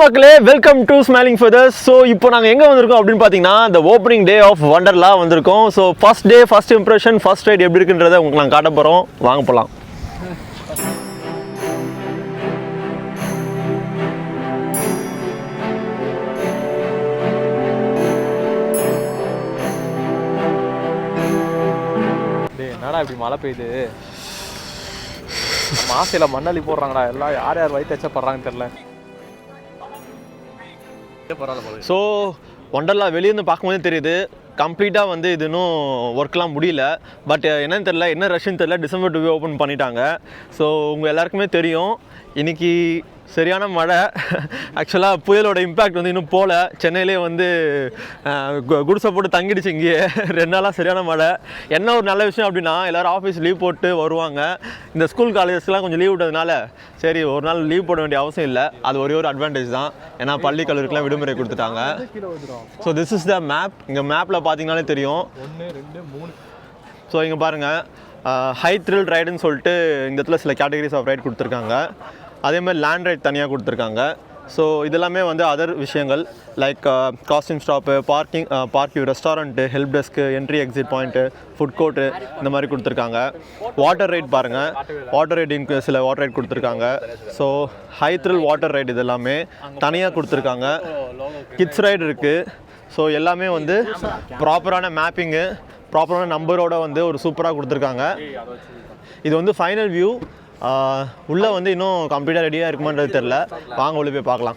மக்களே, welcome to smiling feathers. So இப்போ நாங்கள் எங்கே வந்திருக்கோம் அப்படின்னு பார்த்தீங்கன்னா, இந்த ஓப்பனிங் டே ஆஃப் வண்டர்லா வந்திருக்கோம். So first day, first impression, first right எப்படி இருக்குன்றதை உங்களுக்கு நாங்கள் காட்ட போகிறோம். வாங்க போகலாம். என்னடா இப்படி மழை பெய்யுது, மாசையில் மண்ணள்ளி போடுறாங்கடா. எல்லாம் யார் யார் வயிற்று வச்சப்படுறாங்கன்னு தெரியல. ஸோ ஒண்டர்லா வெளியேருந்து பார்க்கும்போதே தெரியுது, கம்ப்ளீட்டாக வந்து இது இன்னும் ஒர்க்லாம் முடியல. பட் என்னன்னு தெரியல, என்ன ரஷ்ன்னு தெரியல, டிசம்பர் 2 ஓப்பன் பண்ணிட்டாங்க. ஸோ உங்கள் எல்லாருக்குமே தெரியும், இன்றைக்கி சரியான மழை. ஆக்சுவலாக புயலோட இம்பேக்ட் வந்து இன்னும் போகல. சென்னையிலே வந்து குடிசை போட்டு தங்கிடுச்சு இங்கேயே 2 நாளாக சரியான மழை. என்ன ஒரு நல்ல விஷயம் அப்படின்னா, எல்லோரும் ஆஃபீஸ் லீவ் போட்டு வருவாங்க. இந்த ஸ்கூல் காலேஜஸ்லாம் கொஞ்சம் லீவ் விட்டதுனால சரி ஒரு நாள் லீவ் போட வேண்டிய அவசியம் இல்லை. அது ஒரே ஒரு அட்வான்டேஜ் தான். ஏன்னா பள்ளி கல்லூரிக்கெலாம் விடுமுறை கொடுத்துட்டாங்க. So this is the map. இங்கே மேப்பில் பார்த்தீங்கன்னாலே தெரியும். 1 2 3. ஸோ இங்கே பாருங்கள், ஹை த்ரில் ரைடுன்னு சொல்லிட்டு இந்த இடத்துல சில கேட்டகரிஸ் ஆஃப் ரைட் கொடுத்துருக்காங்க. அதே மாதிரி லேண்ட் ரைட் தனியாக கொடுத்துருக்காங்க. ஸோ இதெல்லாமே வந்து அதர் விஷயங்கள் like costume stop, parking, restaurant, help desk, entry exit point, food court, இந்த மாதிரி கொடுத்துருக்காங்க. வாட்டர் ரைட் பாருங்கள், வாட்டர் ரைடிங்க்கு சில வாட்டர் ரைட் கொடுத்துருக்காங்க. So high thrill water ride இது எல்லாமே தனியாக கொடுத்துருக்காங்க. கிட்ஸ் ரைடு இருக்குது. ஸோ எல்லாமே வந்து ப்ராப்பரான மேப்பிங்கு, ப்ராப்பரான நம்பரோட வந்து ஒரு சூப்பராக கொடுத்துருக்காங்க. இது வந்து ஃபைனல் வியூ. உள்ளே வந்து இன்னும் கம்ப்ளீட்டாக ரெடியாக இருக்குமான்றது தெரில. வாங்க உள்ள போய் பார்க்கலாம்.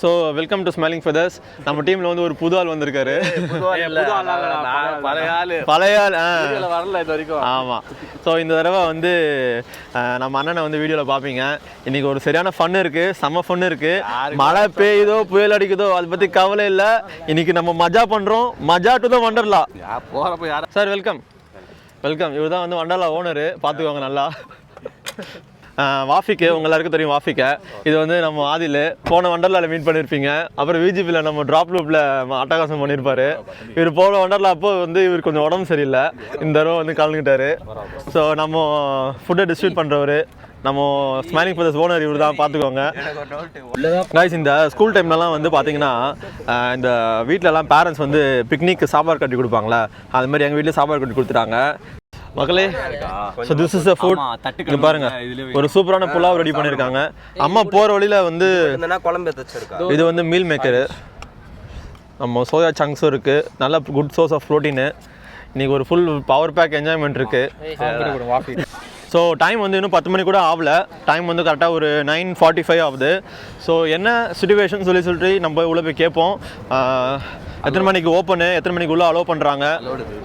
So welcome to smiling feathers. நம்ம டீமில் வந்து ஒரு புது ஆள் வந்திருக்காரு. பழைய ஆள் வரல இது வரைக்கும். ஆமாம். ஸோ இந்த தடவை வந்து நம்ம அண்ணனை வந்து வீடியோவில் பார்ப்பீங்க. இன்றைக்கி ஒரு சரியான ஃபன் இருக்குது, செம்ம ஃபன் இருக்குது. மழை பெய்யுதோ புயல் அடிக்குதோ அதை பற்றி கவலை இல்லை. இன்றைக்கி நம்ம மஜா பண்ணுறோம். மஜா டு தான் வண்டர்லா. போகிறப்ப யார் சார் வெல்கம். வெல்கம். இவர் தான் வந்து வண்டர்லா ஓனரு, பார்த்துக்கோங்க நல்லா. வாஃபிக்கு உங்க எல்லாருக்கும் தெரியும். வாஃபிக்க இது வந்து நம்ம ஆதில் போன வண்டர்லாவில் மீட் பண்ணியிருப்பீங்க. அப்புறம் விஜிபியில் நம்ம ட்ராப் லூப்பில் அட்டகாசம் பண்ணியிருப்பார். இவர் போன வண்டர்லா அப்போ வந்து இவர் கொஞ்சம் உடம்பு சரியில்லை, இந்த தடவை வந்து கலந்துக்கிட்டாரு. ஸோ நம்ம ஃபுட்டை டிஸ்ட்ரிபியூட் பண்ணுறவர் நம்ம ஸ்மைலிங் ஃபெதர்ஸ் ஓனர் இவர் தான், பார்த்துக்கோங்க. கைஸ், இந்த ஸ்கூல் டைம்லலாம் வந்து பார்த்தீங்கன்னா இந்த வீட்டிலலாம் பேரண்ட்ஸ் வந்து பிக்னிக் சாப்பாடு கட்டி கொடுப்பாங்களே, அது மாதிரி எங்கள் வீட்டில் சாப்பாடு கட்டி கொடுத்துட்டாங்க மக்களே. So this is the food. இங்கே பாருங்க, ஒரு சூப்பரான புலாவ் ரெடி பண்ணியிருக்காங்க. அம்மா போகிற வழியில் வந்து இது வந்து மீல் மேக்கரு, நம்ம சோயா சங்க்ஸும் இருக்குது. நல்ல குட் சோர்ஸ் ஆஃப் ப்ரோட்டீனு. இன்றைக்கி ஒரு ஃபுல் பவர் பேக் என்ஜாய்மெண்ட் இருக்குது. ஸோ டைம் வந்து இன்னும் 10 மணி கூட ஆகலை. டைம் வந்து கரெக்டாக ஒரு 9:45 ஆகுது. ஸோ என்ன சிச்சுவேஷன் சொல்லிட்டு நம்ம உள்ளே போய் கேட்போம். எத்தனை மணிக்கு ஓப்பனு, எத்தனை மணிக்கு உள்ளே அலோவ் பண்ணுறாங்க,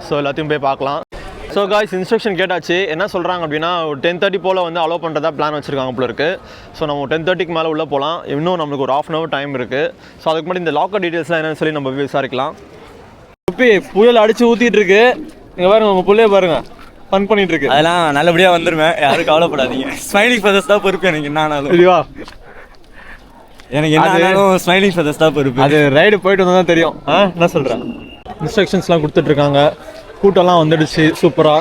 ஸோ எல்லாத்தையும் போய் பார்க்கலாம். ஸோ காய்ஸ், இன்ஸ்ட்ரக்ஷன் கேட்டாச்சு. என்ன சொல்கிறாங்க அப்படின்னா, ஒரு 10:30 போல் வந்து அலோவ் பண்ணுறதா பிளான் வச்சுருக்காங்க போல இருக்குது. ஸோ நம்ம 10:30க்கு மேலே உள்ளே போகலாம். இன்னும் நம்மளுக்கு ஒரு 1/2 hour டைம் இருக்குது. ஸோ அதுக்கு முன்னாடி இந்த லாக்கர் டீட்டெயில்ஸ்லாம் என்னன்னு சொல்லி நம்ம விசாரிக்கலாம். புயல் அடித்து ஊற்றிட்டு இருக்கு. இங்கே பாருங்க, உங்கள் பிள்ளைய பாருங்கள், ஃபன் பண்ணிட்டு இருக்கு. அதெல்லாம் நல்லபடியாக வந்துருவேன், யாரும் கவலைப்படாதீங்க. ஸ்மைலிங் ஃபெதர்ஸ் தான் பொறுப்பு எனக்கு. என்னாலும் இதுவா எனக்கு என்னாலும் ஸ்மைலிங் ஃபெதர்ஸ் தான் பொறுப்பு. அது ரைடு போயிட்டு வந்தால் தான் தெரியும். என்ன சொல்கிறேன். இன்ஸ்ட்ரக்ஷன்ஸ்லாம் கொடுத்துட்ருக்காங்க. கூட்டம்லாம் வந்துடுச்சு சூப்பராக.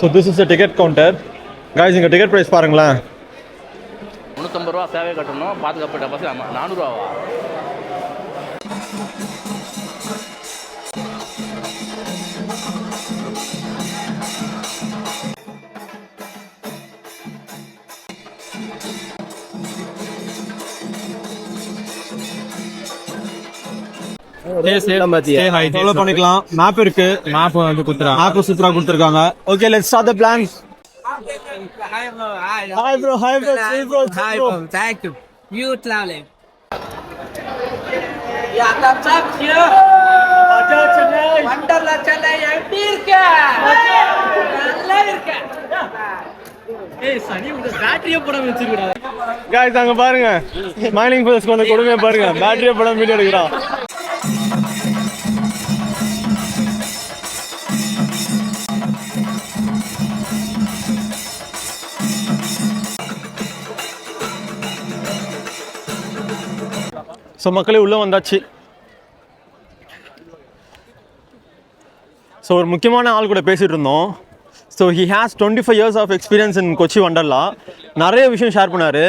So this is a ticket counter. Guys, இங்கே டிக்கெட் ப்ரைஸ் பாருங்களேன். 350 ரூபா சேவை கட்டணும். பாதுகாப்பு டெபாசிட் 400 ரூபாவா? ஃபாலோ பண்ணிக்கலாம். மேப் இருக்கு. மேப் வந்து மேப் சூப்பரா கொடுத்துருக்காங்க. Okay, let's start the plan. Hi bro. Hi bro. Thank you. You traveling. Ya tak here. Aja Chennai. Wonderla Chennai எப்படி இருக்க? நல்லா இருக்க. ஏய் சனி, உங்க பேட்டரியே போடாம வச்சிருக்கடா. गाइस, அங்க பாருங்க, ஸ்மைலிங் ஃபெதர்ஸ்க்கு வந்து கொடுமையை பாருங்க. பேட்டரியே போடாம வீடியோ எடுக்கறான். ஸோ மக்களே, உள்ளே வந்தாச்சு. ஸோ ஒரு முக்கியமான ஆள் கூட பேசிகிட்டு இருந்தோம். So he has 25 years of experience in Kochi Wonderla. நிறைய விஷயம் ஷேர் பண்ணார்.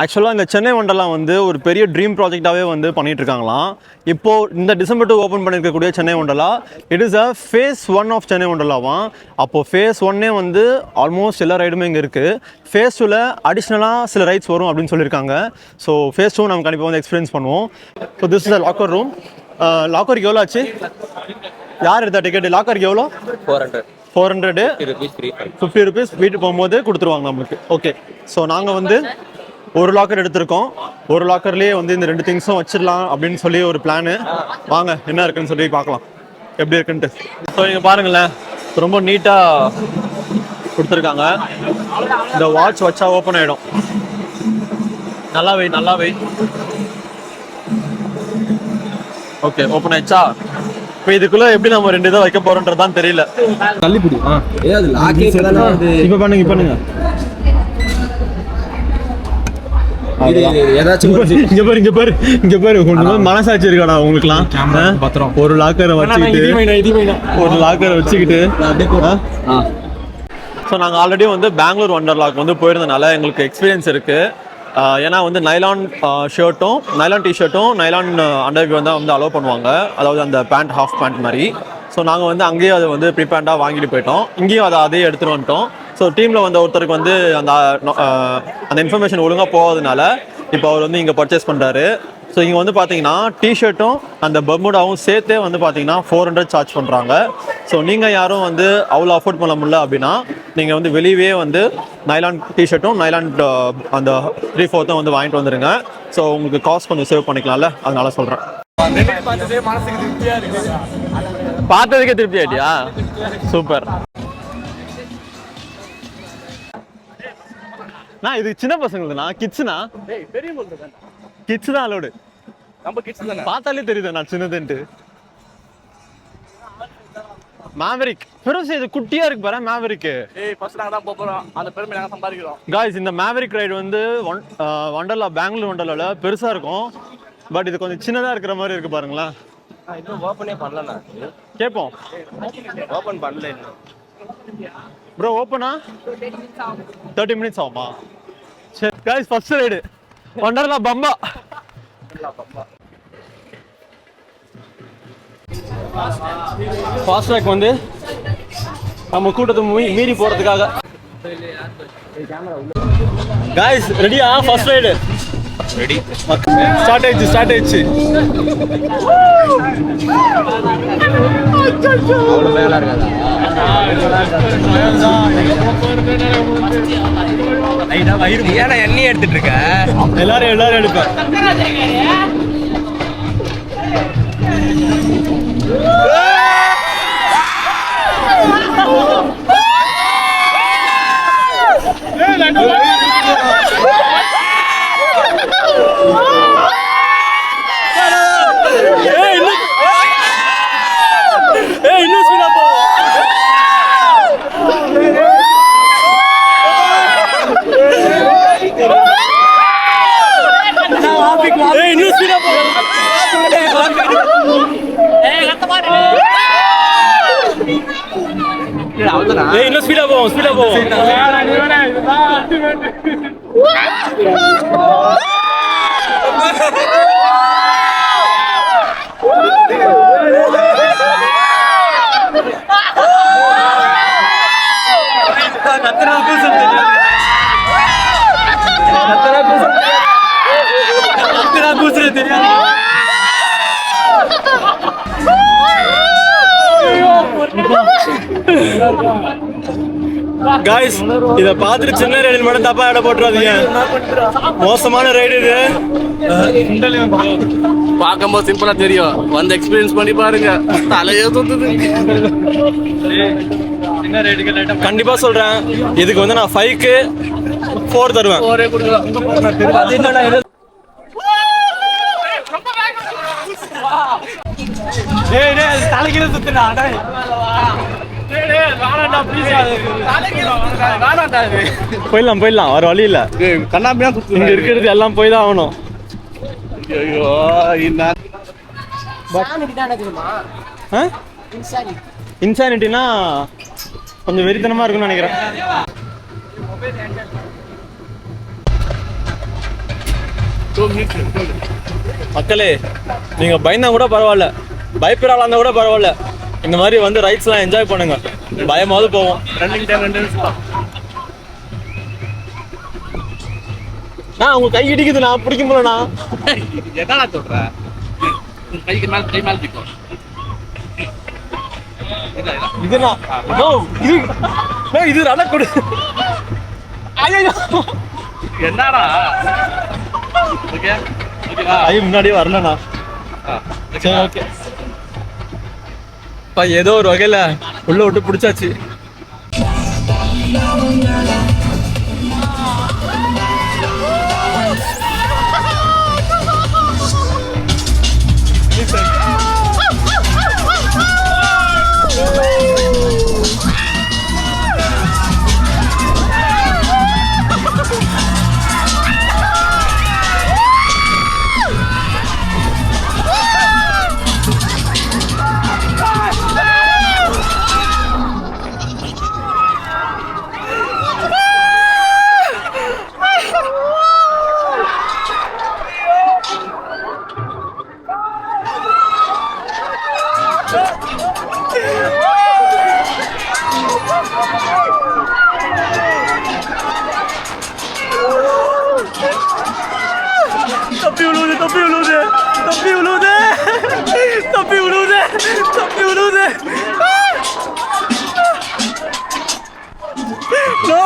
ஆக்சுவலாக இந்த சென்னை வண்டர்லா வந்து ஒரு பெரிய ட்ரீம் ப்ராஜெக்டாகவே வந்து பண்ணிகிட்டு இருக்காங்களாம். இப்போது இந்த டிசம்பர் 2 ஓப்பன் பண்ணியிருக்கக்கூடிய Chennai Wonderla it is a phase 1 of Chennai வண்டர்லாவாம். அப்போது phase 1 வந்து ஆல்மோஸ்ட் எல்லா ரைடுமே இங்கே இருக்குது. phase 2ல் அடிஷ்னலாக சில ரைட்ஸ் வரும் அப்படின்னு சொல்லியிருக்காங்க. ஸோ phase 2 நம்ம கண்டிப்பாக வந்து எக்ஸ்பீரியன்ஸ் பண்ணுவோம். So this is a locker room. லாக்கருக்கு எவ்வளோ ஆச்சு? யார் எடுத்தா டிக்கெட்? லாக்கருக்கு எவ்வளோ? 400 50 rupees வீட்டுக்கு போகும்போது கொடுத்துருவாங்க நம்மளுக்கு. ஓகே, ஸோ நாங்கள் வந்து ஒரு லாக்கர் எடுத்திருக்கோம். ஒரு லாக்கர்லேயே வந்து இந்த 2 திங்ஸும் வச்சிடலாம் அப்படின்னு சொல்லி ஒரு பிளானு. வாங்க என்ன இருக்குன்னு சொல்லி பார்க்கலாம் எப்படி இருக்குன்ட்டு. ஸோ நீங்கள் பாருங்களேன், ரொம்ப நீட்டாக கொடுத்துருக்காங்க. இந்த வாட்ச் வச்சா ஓப்பன் ஆகிடும். நல்லா வை. ஓகே, ஓப்பன் ஆயிடுச்சா? இப்போ இதுக்குள்ள எப்படி நம்ம 2 இதை வைக்க போறோன்றதான் தெரியல. தள்ளிப்பிடி அது லாக்கே இப்போ பண்ணுங்க. இங்க பாரு கொஞ்சம் மனசாட்சி இருக்காடா உங்களுக்குலாம். ஒரு லாக்கரை வச்சுக்கிட்டு ஸோ நாங்கள் ஆல்ரெடி வந்து பெங்களூர் வண்டர்லாக்கு வந்து போயிருந்தனால எங்களுக்கு எக்ஸ்பீரியன்ஸ் இருக்கு. ஏன்னா வந்து நைலான் ஷர்ட்டும் நைலான் டிஷர்ட்டும் நைலான் அண்டர்வியூ வந்து அலோவ் பண்ணுவாங்க. அதாவது அந்த பேண்ட் ஹாஃப் பேண்ட் மாதிரி. ஸோ நாங்கள் வந்து அங்கேயே அதை வந்து ப்ரீபேண்டாக வாங்கிட்டு போயிட்டோம். இங்கேயும் அதே எடுத்துகிட்டு வந்துட்டோம். ஸோ டீமில் வந்து ஒருத்தருக்கு வந்து அந்த இன்ஃபர்மேஷன் ஒழுங்காக போகாதனால இப்போ அவர் வந்து இங்கே பர்ச்சேஸ் பண்ணுறாரு. ஸோ இங்கே வந்து பார்த்தீங்கன்னா டிஷர்ட்டும் அந்த பர்முடாவும் சேர்த்தே வந்து பார்த்தீங்கன்னா 400 சார்ஜ் பண்ணுறாங்க. ஸோ நீங்கள் யாரும் வந்து அவ்வளோ அஃபோர்ட் பண்ண முடியல அப்படின்னா நீங்கள் வந்து வெளியே வந்து நைலான் டிஷர்ட்டும் நைலான் அந்த 3/4 வந்து வாங்கிட்டு வந்துடுங்க. ஸோ உங்களுக்கு காஸ்ட் கொஞ்சம் சேவ் பண்ணிக்கலாம்ல, அதனால சொல்கிறேன். பார்த்ததுக்கே திருப்தி ஆயிட்டியா? சூப்பர். நான் இது சின்ன பசங்களுக்குண்ணா, கிட்ஸ்னா கிட்ஸ் தான் அலோடு. நம்ம கிட்ஸ் தானே, பார்த்தாலே தெரியுது நான் சின்னதுன்ட்டு. மேவரிக் பெருசு, இது குட்டியா இருக்கு பாரு மேவரிக். ஃபர்ஸ்ட் நாங்க தான் போறோம், அந்த பெருமை நாங்க சம்பாதிக்கிறோம். गाइस இந்த மேவரிக் ரைடு வந்து வண்டர்லா பெங்களூர் வண்டர்லால பெருசா இருக்கும். பட் இது கொஞ்சம் சின்னதா இருக்கிற மாதிரி இருக்கு பாருங்களா. இன்னும் ஓபனே பண்ணலண்ணா. கேட்போம். ஓபன் பண்ணல இன்னும். ப்ரோ ஓப்பனா 30 minutes ஆகுமா? சரி गाइस ஃபர்ஸ்ட் ரைடு வண்டர்லா பம்பா. ஃபாஸ்ட் ட்ராக் வந்து நம்ம கூட்டத்தை மீறி போறதுக்காக. गाइस ரெடியா? First ride ready. ஸ்டார்ட் ஆயிடுச்சு. அவ்வளவு மேல இருக்காதா? ஏன்னா எண்ணெய் எடுத்துட்டு இருக்க? எல்லாரும் எடுப்பேன். இன்னும் ஸ்பீடா போவோம். गाइस இத பாத்துட்டு சின்ன ரைடில் மட்டும் தப்பா இட போட்டுறாதீங்க. மோசமான ரைடு இது. பார்க்கும்போது சிம்பிளா தெரியும், வந்து எக்ஸ்பீரியன்ஸ் பண்ணி பாருங்க, தலையே சுத்துது. கண்டிப்பா சொல்றேன், இதுக்கு வந்து நான் 5க்கு 4 தருவேன். ஒரே கொடுக்கலாம். தலைக்கில சுத்துடா. போயிடலாம் வர வழி இல்ல. கண்ணாபியா இங்க இருக்கிறது எல்லாம் போய் தான் ஆகணும். இன்சானிட்டினா கொஞ்சம் வெறித்தனமா இருக்கும்னு நினைக்கிறேன். மக்களே, நீங்க பயந்தா கூட பரவாயில்ல, பயப்படாம இருந்தா கூட பரவாயில்ல, இந்த மாதிரி வந்து ரைட்ஸ்லாம் என்ஜாய் பண்ணுங்க. பயமாவது போவோம். உங்க கை இடிக்குதுண்ணா, பிடிக்க முடியலண்ணா. என்னடா சொல்ற? கைக்கு மேல கை மேல பிடிக்கும். இதுண்ணா இது ரன கொடு. என்னடா? ஓகே ஓகேவா? ஐ முன்னாடியே வரலண்ணா. சரி ஓகே. ஏதோ ஒரு வகையில உள்ள விட்டு பிடிச்சாச்சு.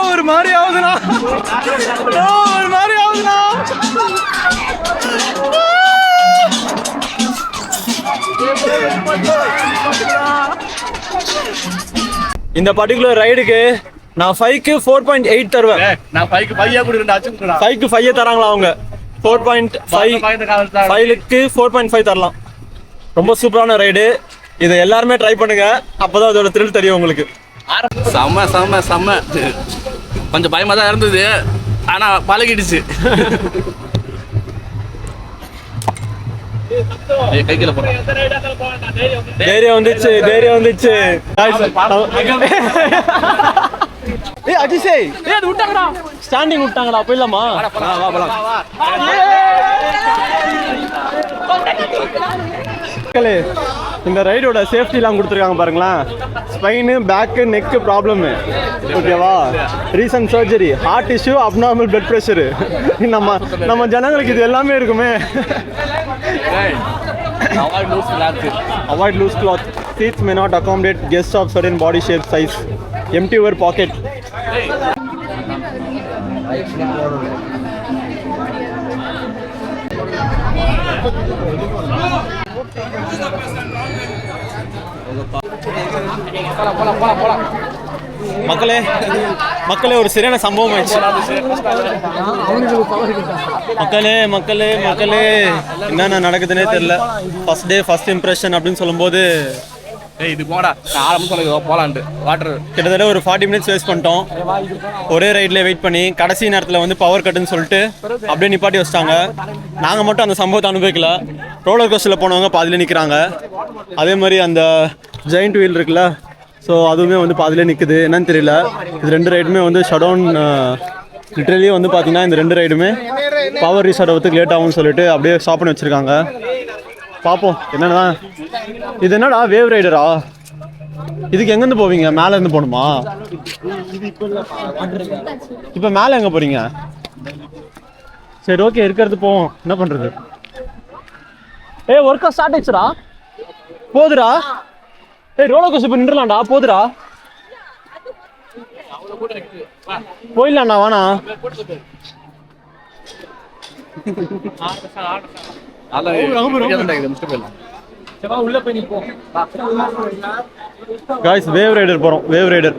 ஒரு மாதிரி ஆகுதுண்ணா. இந்த பர்டிகுலர் ரைடுக்கு நான் 5க்கு 4.8 தருவேன். நான் 5க்கு 5 கொடுறேன். அச்சுங்கடா. 5க்கு 5 தராங்களா அவங்க? 4.5க்கு 4.5 தரலாம். ரொம்ப சூப்பரான ரைடு. இதை எல்லாருமே ட்ரை பண்ணுங்க. அப்பதான் அதோட த்ரில் தெரியும் உங்களுக்கு. செம்ம செம்ம செம்ம. கொஞ்சம் பயமா தான் இருந்தது, ஆனா பழகிடுச்சு. கைக்கில போறேன். தைரியம் வந்துச்சு. அஜிசே, அது விட்டாங்கடா, ஸ்டாண்டிங் விட்டாங்கடா. போயிடலாமா? இந்த ரைடோட சேஃப்டிலாம் கொடுத்துருக்காங்க பாருங்களேன். ஸ்பைனு, பேக்கு, நெக்கு ப்ராப்ளமு, ஓகேவா? Recent surgery, heart issue, abnormal blood pressure. நம்ம ஜனங்களுக்கு இது எல்லாமே இருக்குமே. Avoid loose cloth. Seats may not accommodate guests of certain body shape, size. Empty your pocket. மக்களே ஒரு சரியான சம்பவம் ஆயிடுச்சு. மக்களே என்னென்ன நடக்குதுன்னே தெரியல. ஃபர்ஸ்ட் டே ஃபர்ஸ்ட் இம்ப்ரெஷன் அப்படின்னு சொல்லும்போது இது போடா போலான்ட்டு வாட்டர் கிட்டத்தட்ட ஒரு 40 மினிட்ஸ் வேஸ்ட் பண்ணிட்டோம். ஒரே ரைட்ல வெயிட் பண்ணி கடைசி நேரத்தில் வந்து பவர் கட்டுன்னு சொல்லிட்டு அப்படியே நிப்பாட்டி வச்சிட்டாங்க. நாங்கள் மட்டும் அந்த சம்பவத்தை அனுபவிக்கல. ரோலர் கோஸ்டரில் போனவங்க பாதியிலே நிற்கிறாங்க. அதே மாதிரி அந்த ஜெயிண்ட் வீல் இருக்குல்ல, ஸோ அதுவுமே வந்து பாதியிலே நிற்குது. என்னன்னு தெரியல. இது 2 ரைடுமே வந்து ஷட் டவுன். லிட்டரலி வந்து பார்த்தீங்கன்னா இந்த 2 ரைடுமே பவர் ரீஸ்டார்ட் ஆகிறதுக்கு லேட் ஆகும்னு சொல்லிட்டு அப்படியே ஸ்டாப் பண்ணி வச்சுருக்காங்க. பார்ப்போம் என்னன்னா. இது என்னடா, வேவ் ரைடரா? இதுக்கு எங்கேருந்து போவீங்க? மேலேருந்து போகணுமா? இப்போ மேலே எங்கே போகிறீங்க? சரி ஓகே, இருக்கிறது போவோம். என்ன பண்ணுறது? ஒர்க்கா ஸ்டார்ட் ஆயிடுச்சுடா. போதுடா. ரோலர் கோஸ்டர் இப்போ நின்றுலாம்டா. போதுடா, போயிடலாம்ண்ணா. வாண்ணா. गाइस वेव राइडर போறோம். வேவ் ரைடர்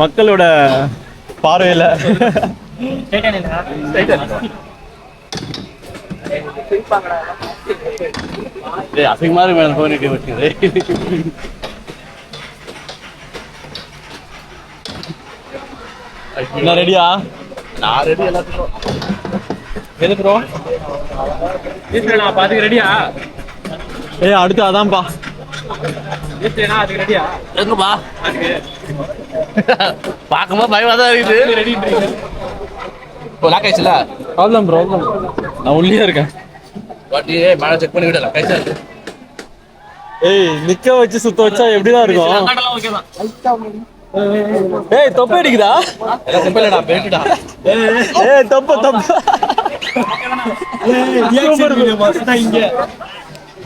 மக்களோட பார்வையில அசிங்கமா மேல போனிட்டு வச்சுது. என்ன ரெடியா? நான் ரெடி எல்லாத்துக்கும். எது ப்ரோ? நான் பாத்துக்கு ரெடியா? ஏய் அடுத்து அதான்ப்பா. அதுக்கு ரெடியா? எங்கப்பா பார்க்கும்போது பயமா தான் இருக்குது. ரெடி இப்போ லாக் ஆயிடுச்சுல? அவ்வளோதான் ப்ரோ, நான் உள்ளே இருக்கேன். வாட்டி மேலே செக் பண்ணி விடல கைச்சா. ஏய் நிக்க வச்சு சுத்த வச்சா எப்படிதான் இருக்கும்? ஓகே தான். ஏய் தொப்பை அடிக்குதா? எல்லாம் சிம்பிளடா, பெல்ட்டா. ஏய் தொப்பை தொப்பை. சூப்பர் ப்ரோ, மஸ்தா இங்க.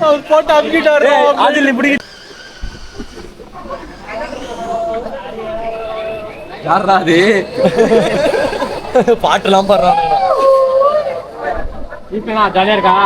அவர் போட்டு அப்பிட்டாரு. ஆதில் இப்படி யாரா அது? பாட்டுலாம் பாடுறாங்க. இப்போ நான் ஜாலியா இருக்கா?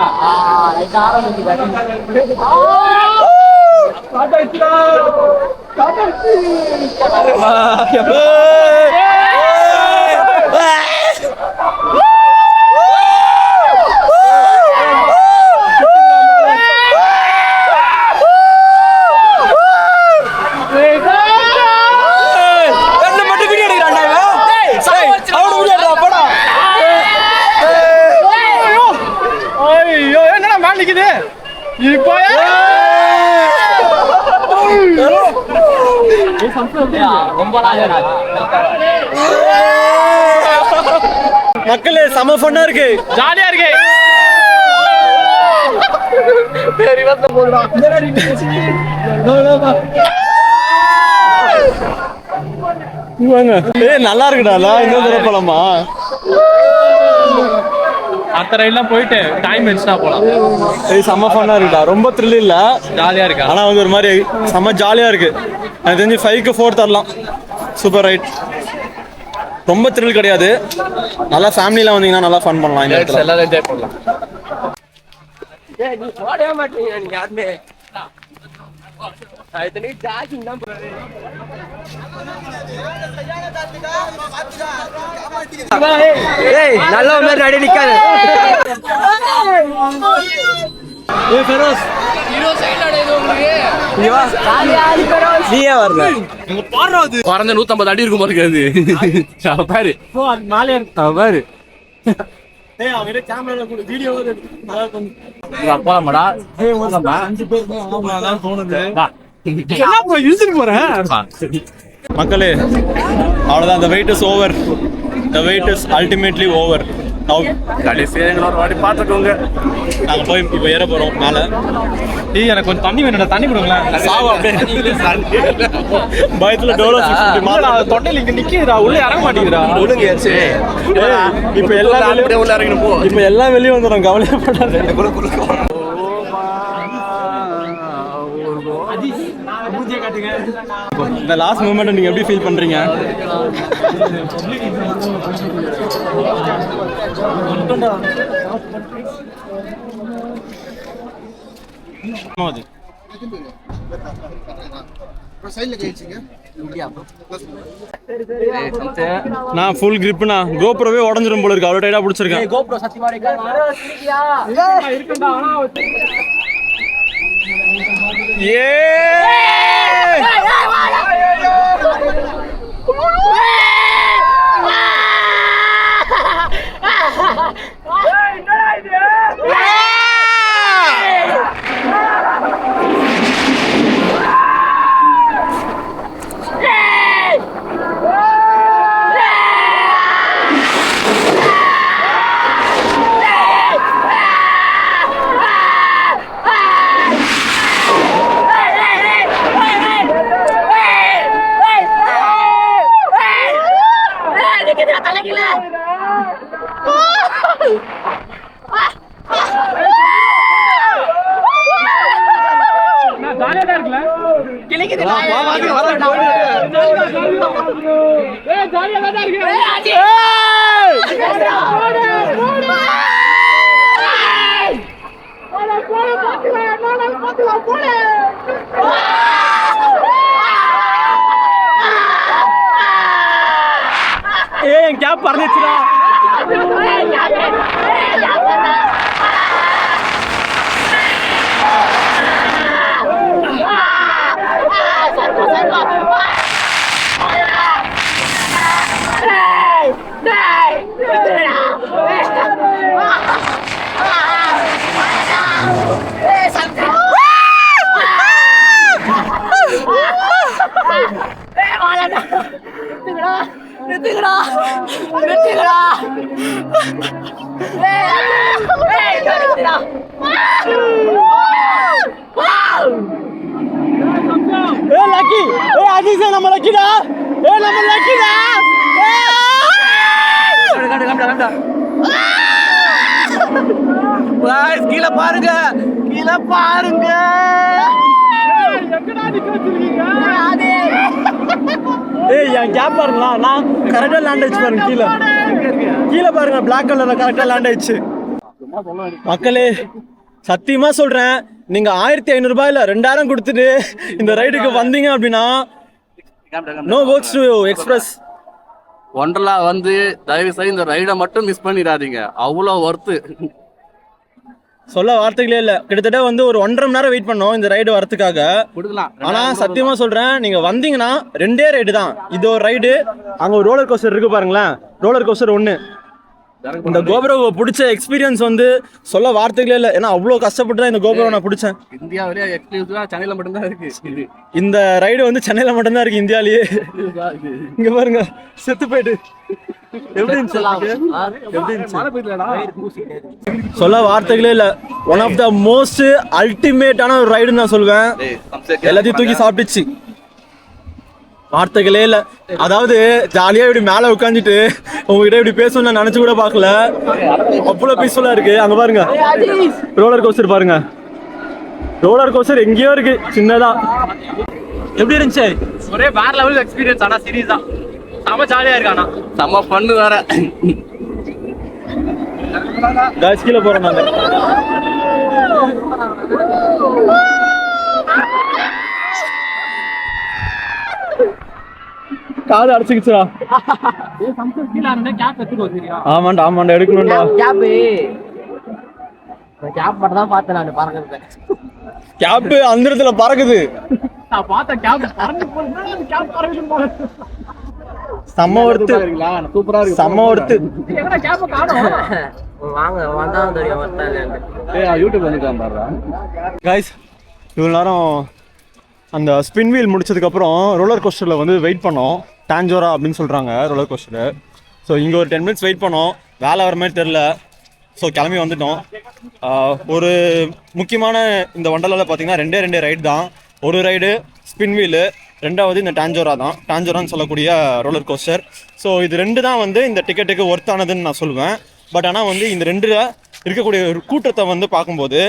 மக்களே செம ஃபன்னா இருக்கு, ஜாலியா இருக்கு. ஏய் நல்லா இருக்குடா. இன்னும் தூரம் போலாமா? அடுத்த ரைட்லாம் போயிட்டு டைம் வச்சுனா போலாம். ஏய் செம ஃபன்னா இருக்குடா. ரொம்ப த்ரில் இல்ல, ஜாலியா இருக்கா? ஆனா வந்து ஒரு மாதிரி செம ஜாலியா இருக்கு. எனக்கு தெரிஞ்சு 5க்கு 4 தரலாம். Super right. ரொம்ப த்ரில் கிடையாது. நல்லா ஃபேமிலிலாம் வந்தீங்கன்னா நல்லா ஃபன் பண்ணலாம் இந்த இடத்துல. எல்லாரும் என்ஜாய் பண்ணலாம். நல்ல மாதிரி நடி நிக்காது. ஏய் ஃபெரோஸ், நீயே வரல. குறைஞ்ச 150 அடி இருக்கும் போது அது பாரு. பாரு. ஏய் அவரே கேமரால கூட வீடியோ போலாமாடா? மக்களே அவ்வளவுதான். the wait is over. the wait is ultimately over. now கடைசியாக எங்களை ஒரு வாட்டி பார்த்துக்கோங்க. நாங்க போய் இப்போ ஏற போறோம் மேல. ஏய் எனக்கு கொஞ்சம் தண்ணி வேணும்டா, தண்ணி கொடுங்களேன். சாவா அப்படியே பயத்துல டோலோ 650 மாடா தொட்டையில இங்க நிக்குதுடா, உள்ள இறங்க மாட்டேங்குதுடா. ஒழுங்காச்சு. இப்போ எல்லாம் வெளிய உள்ள இறங்கணும் போ. இப்போ எல்லாம் வெளிய வந்துரும், கவலைப்படாத. இந்த லாஸ்ட் மூமெண்ட் நீங்க எப்படி ஃபீல் பண்றீங்க? நான் ஃபுல் கிரிப்னா கோப்ரோவே உடஞ்சிரும் போல இருக்கு, அவ்வளோ டைட்டா பிடிச்சிருக்கேன். கோப்ரோ சத்தியமா இருக்குடா. ஆனா ஏன் கேப் பறந்துச்சுடா. Hey! லக்கி அஜிஸ் நம்ம லக்கிடா நம்ம லக்கிடா கீழே பாருங்க ஏய் என் கேப் பாருங்களா நான் கரெக்டா லேண்ட் ஆயிடுச்சு பாருங்க கீழே பாருங்க பிளாக் கலர்ல கரெக்டா லேண்ட் ஆயிடுச்சு மக்களே சத்தியமா சொல்றேன் நீங்க 1500 ரூபாயில 2000 கொடுத்துட்டு இந்த ரைடுக்கு வந்தீங்க அப்படின்னா no works to express Wonderla வந்து தயவு செய்து இந்த ரைடை மட்டும் மிஸ் பண்ணிடாதீங்க, அவ்வளோ ஒர்த்து. சொல்ல வார்த்தைகளே இல்லை. கிட்டத்தட்ட வந்து ஒரு 1.5 மணி நேரம் வெயிட் பண்ணோம் இந்த ரைடு வரதுக்காக. கொடுக்கலாம். ஆனால் சத்தியமாக சொல்கிறேன், நீங்கள் வந்தீங்கன்னா 2 ரைடு தான். இது ஒரு ரைடு, அங்கே ஒரு ரோலர் கோஸ்டர் இருக்குது பாருங்களேன், ரோலர் கோஸ்டர் 1. இந்த கோபுரோவை பிடிச்ச எக்ஸ்பீரியன்ஸ் வந்து சொல்ல வார்த்தைகளே இல்லை. ஏன்னா அவ்வளோ கஷ்டப்பட்டு தான் இந்த கோபுரம் நான் பிடிச்சேன். இந்தியாவிலேயே எக்ஸ்க்ளூசிவாக சென்னையில் மட்டும்தான் இருக்குது இந்த ரைடு வந்து சென்னையில் மட்டும்தான் இருக்குது இந்தியாவிலேயே. இங்கே பாருங்க செத்து போயிட்டு சொல்ல வார்த்தைகளே இல்லை. ஒன் ஆஃப் த மோஸ்ட் அல்டிமேட்டான ஒரு ரைடுன்னு நான் சொல்வேன். எல்லாத்தையும் தூக்கி சாப்பிட்டுச்சு, வார்த்தைகளே இல்லை. அதாவது ஜாலியா இப்படி மேல உட்காந்துட்டு உங்ககிட்ட இப்படி பேசணும்னு நான் நினைச்சு கூட பார்க்கல. அவ்வளவு பீஸ்ஃபுல்லா இருக்கு. அங்க பாருங்க ரோலர் கோஸ்டர், பாருங்க ரோலர் கோஸ்டர் எங்கேயோ இருக்கு சின்னதா. எப்படி இருந்துச்சு? ஒரே வேற லெவல் எக்ஸ்பீரியன்ஸ். ஆனா சீரியஸா செம ஜாலியா இருக்கு. ஆனா செம பண்ணு வேற. காய்ஸ் கீழே போறோம் நாங்க. காது அடிச்சுக்கிச்சுடா. ஆமாண்டா ஆமாண்டா எடுக்கணும்டா. கேப் மட்டும் தான் பார்த்தேன் நான் பறக்குறது. கேப் அந்த இடத்துல பறக்குது. நான் பார்த்தேன் கேப் பறந்து போகுது. கேப் பறக்குது. செம்ம ஒர்த்து, சூப்பரா இருக்கு. செம்ம ஒர்த்து. எங்கடா கேப் காணோம்? வாங்க வந்தா தெரியும். யூடியூப் வந்துட்டான் பாருடா. காய்ஸ் இவ்வளோ நேரம் அந்த ஸ்பின் வீல் முடிச்சதுக்கப்புறம் ரோலர் கோஸ்டரில் வந்து வெயிட் பண்ணோம். டான்ஜோரா அப்படின்னு சொல்கிறாங்க ரோலர் கோஸ்டரு. ஸோ இங்கே ஒரு 10 மினிட்ஸ் வெயிட் பண்ணோம். வேலை வர மாதிரி தெரில. ஸோ கிளம்பி வந்துட்டோம். ஒரு முக்கியமான இந்த வண்டர்லாவில் பார்த்தீங்கன்னா 2 ரைடு தான். ஒரு ரைடு ஸ்பின் வீலு, 2வது இந்த டான்ஜோரா தான். டான்ஜோரான்னு சொல்லக்கூடிய ரோலர் கோஸ்டர். ஸோ இது 2 தான் வந்து இந்த டிக்கெட்டுக்கு ஒர்த்தானதுன்னு நான் சொல்லுவேன். பட் ஆனால் வந்து இந்த 2 இருக்கக்கூடிய ஒரு கூட்டத்தை வந்து பார்க்கும்போது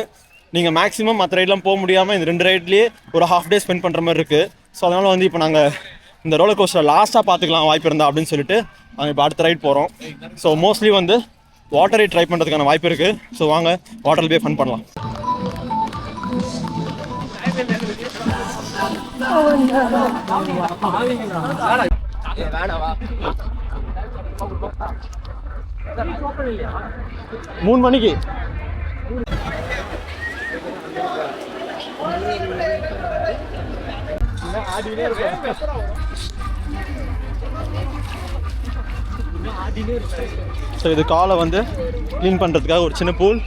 நீங்கள் மேக்ஸிமம் மற்ற ரைட்லாம் போக முடியாமல் இந்த 2 ரைட்லேயே ஒரு ஹாஃப் டே ஸ்பெண்ட் பண்ணுற மாதிரி இருக்குது. ஸோ அதனால் வந்து இப்போ நாங்கள் இந்த ரோலர் கோஸ்டர் லாஸ்ட்டாக பார்த்துக்கலாம் வாய்ப்பு இருந்தால் அப்படின்னு சொல்லிட்டு நாங்கள் இப்போ அடுத்த ரைட் போகிறோம். ஸோ மோஸ்ட்லி வந்து வாட்டர் ரைட் ட்ரை பண்ணுறதுக்கான வாய்ப்பு இருக்குது. ஸோ வாங்க வாட்டரில் போய் ஃபன் பண்ணலாம். மூணு மணிக்கு ஸோ இது காலை வந்து க்ளீன் பண்ணுறதுக்காக ஒரு சின்ன பூல்.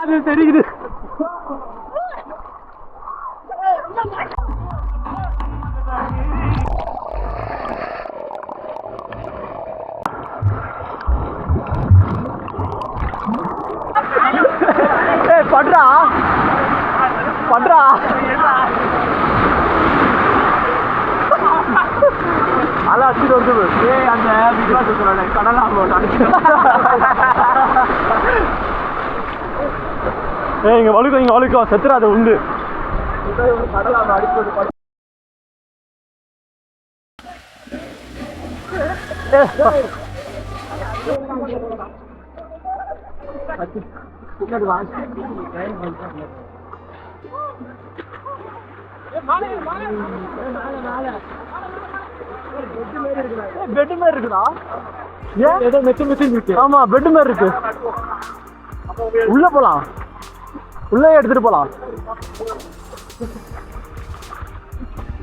அது தெரியுது. பட்றா பட்றா அலை அடிச்சுட்டு வந்து அந்த விசுவாச சொல்ல கடலாம் இங்க வழுக்கும் செத்துறாத உண்டு கடலாம் அடிப்பது பெட் மாதிரி இருக்குடா ஏதோ மெத்து இருக்கு ஆமா பெட் மாதிரி இருக்கு உள்ள போலாம் உள்ளே எடுத்துட்டு போலாம்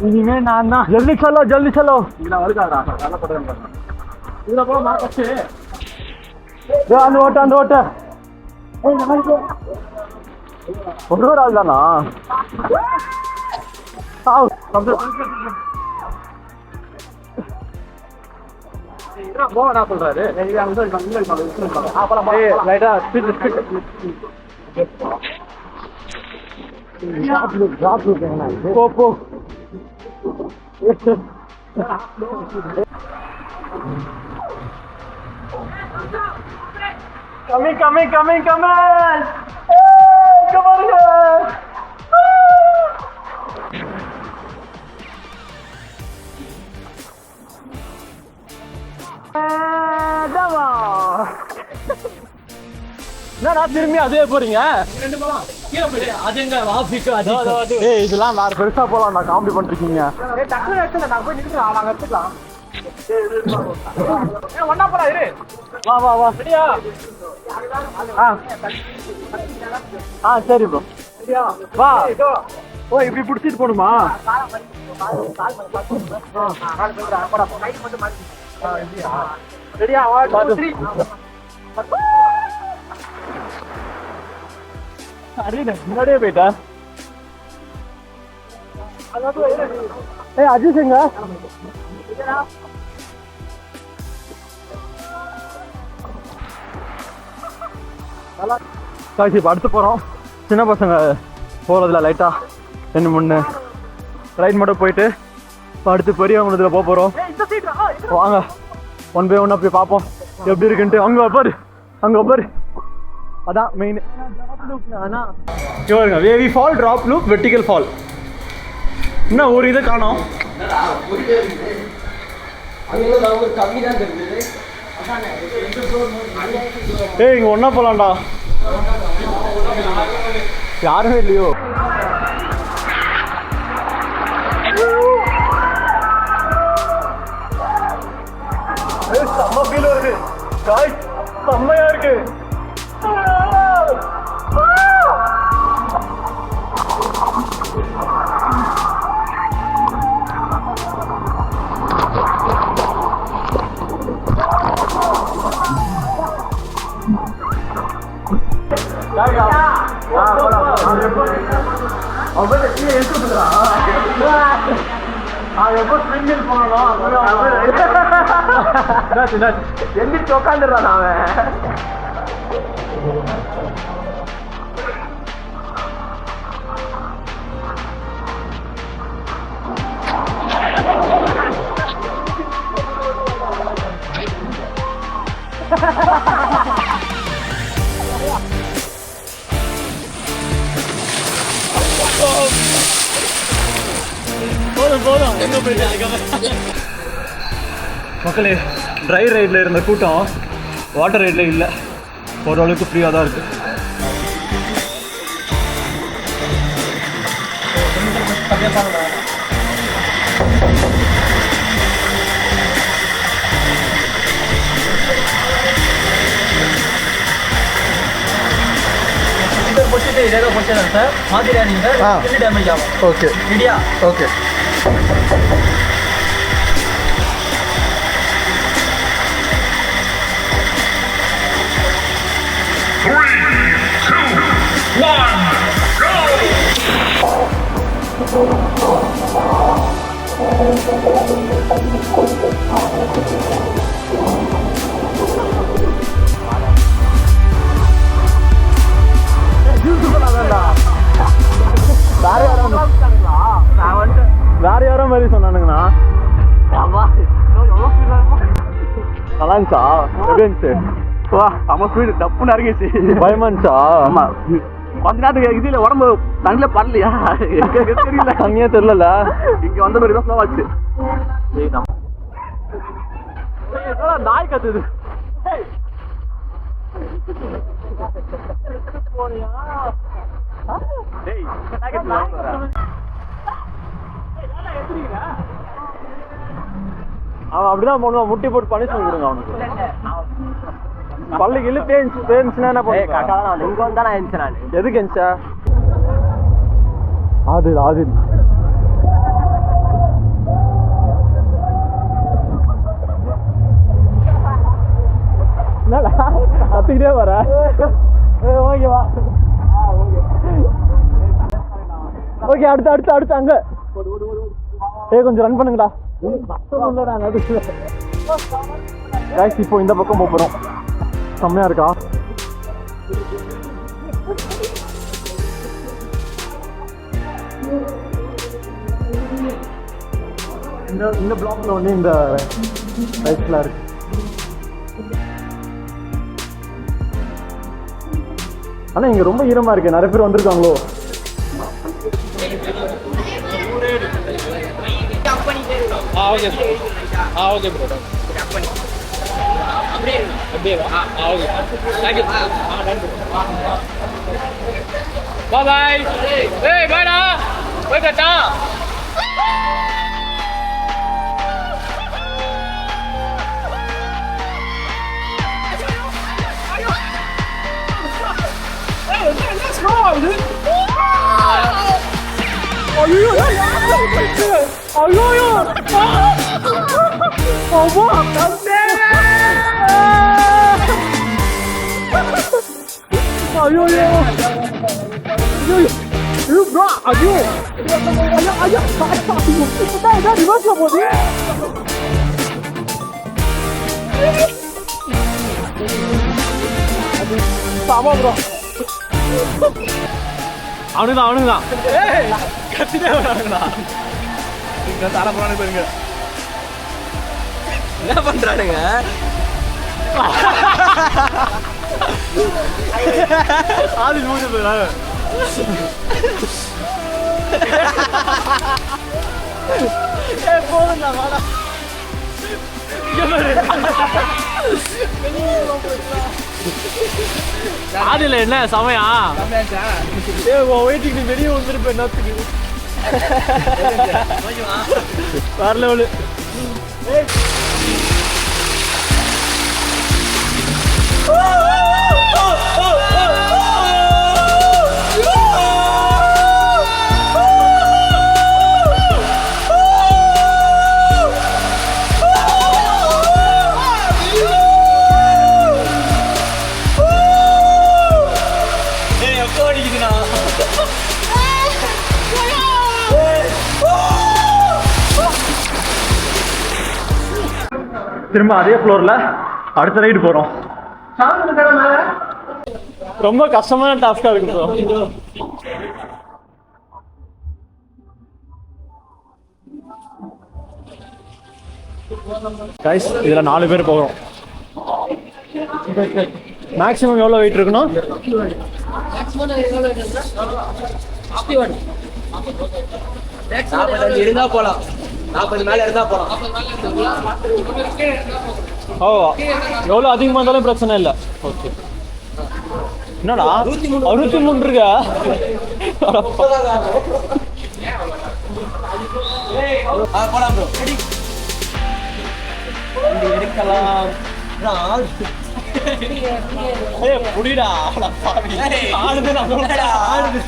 இனிமே நான் தான் ஜல்தி சலோ இதுல வருகாடா நல்ல படம் இதுல போல மார்க்கச்சு அந்த ஓட்ட ஒரு ஆள் தானா போனா சொல்றாரு போ coming come on here என்னடா திரும்பி அதே போறீங்க இதெல்லாம் வேற பெருசா போலாம் நான் காமெடி பண்ணிருக்கீங்க வா சரியா சரி ப்ரோ வா ஓ இப்படி பிடிச்சிட்டு போகணுமா ரெடியா முன்னாடியே போயிட்டா அஜிஷங்க காய்ச்சி இப்போ அடுத்து போகிறோம் சின்ன பசங்க போகிறதுல லைட்டாக 2-3 ரைட் மட்டும் போயிட்டு இப்போ அடுத்து பெரியவங்க இதில் போகிறோம் வாங்க 1 by 1 அப்படி பார்ப்போம் எப்படி இருக்குன்ட்டு அங்கே பாரு அதான் மெயின் ஆனால் wavy fall drop loop vertical fall இன்னும் ஒரு இதை காணோம் இங்க ஒன்னா போலாம்டா யாருமே இல்லையோ செம்ம ஃபீல் வருது காய் செம்மையா இருக்கு எந்திரிச்சு உட்காந்துடுறான் அவன் போதும் எங்க போயிட்டு மக்களே ட்ரை ரைடில் இருந்த கூட்டம் வாட்டர் ரைடில் இல்லை ஓரளவுக்கு ஃப்ரீயாக தான் இருக்குது முடிச்சுட்டு இதே முடிச்சிடலாம் சார் மாதிரியானீங்க சார் டேமேஜ் ஆகும் ஓகே ரெடியா ஓகே வேற யாரோ மாதிரி சொன்னானுங்கண்ணா இருந்துச்சா? எப்படி இருந்துச்சு? வா செம்ம ஸ்பீடு டப்புன்னு இறங்கிச்சு. பயமா இருந்துச்சா? ஆமா கொஞ்ச நேரத்துக்கு இதுல உடம்பு தண்ணில படலையா தெரியல. தண்ணியே தெரியல. இங்க வந்த மாதிரி தான் ஸ்லோ ஆச்சு. நாய் கத்துது. அவன் அப்படிதான் பண்ணுவான். முட்டி போட்டு பனிஷ்மெண்ட் கொடுங்க அவனுக்கு. பள்ளி கிள்ளு தேஞ்சுன்னா என்ன பண்ணுவேன்? இங்க வந்தா நான் எந்திரிச்சேன் நான். எதுக்கு எந்திச்சா? அது கத்திக்கிட்டே வர. ஓகேவா? ஓகே அடுத்து அங்க கொஞ்சம் ரன் பண்ணுங்கடா. இப்போ இந்த பக்கம் போறோம். செம்மையா இருக்கா? இந்த பிளாக்ல வந்து இந்த ரைட்ஸ்ல இருக்கு. ஆனா இங்க ரொம்ப ஈரமா இருக்கு. நிறைய பேர் வந்திருக்காங்களோ? Okay bro. அப்படியே வா. Okay. Thank you. Bye bye. ஏய் பைடா. போய் கட்டா. அவனுக்குதான் கத்திட்டே வரானுங்களா? தர போறானு பாருங்க. என்ன பண்றானுங்க? ஆதி மூஞ்சி போயிடாங்க. போதும்டா வாடா. ஆதில என்ன சமயா? வெயிட்டிங் வெளியே வந்துருப்பேன். என்னத்துக்கு வேற லெவலு. திரும்ப அதே ஃப்ளோர்ல அடுத்த ரைடு போறோம். ரொம்ப கஷ்டமான டாஸ்கா இருக்கு ப்ரோ. கைஸ் இதுல 4 பேர் போகிறோம். மேக்ஸிமம் எவ்வளவு வெயிட் இருக்கணும்? இருந்தா போலாம். 40 மேல இருந்தா போலாம். ஓ எவ்வளவு அதிகமா இருந்தாலும் பிரச்சனை இல்லை. ஓகே. என்னடா 63 இருக்கா? போலாம் ப்ரோ. எடுக்கலாம். புடிடா ஆடுது. ஆடுது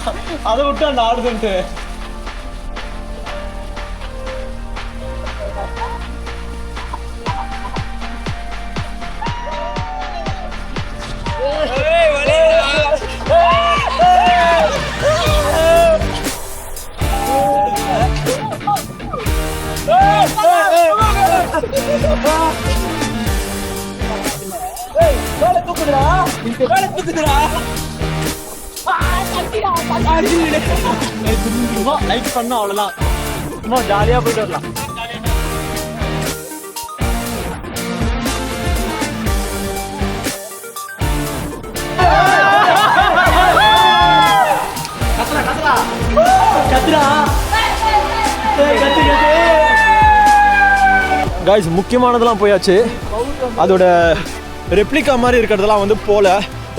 அதை விட்டு அந்த ஆடுதுன்ட்டு லைக் பண்ண அவ்வளவுதான். சும்மா ஜாலியா போயிட்டு வரலாம். காய்ஸ் முக்கியமானதெல்லாம் போயாச்சு. அதோட ரெப்ளிகா மாதிரி இருக்கிறதெல்லாம் வந்து போல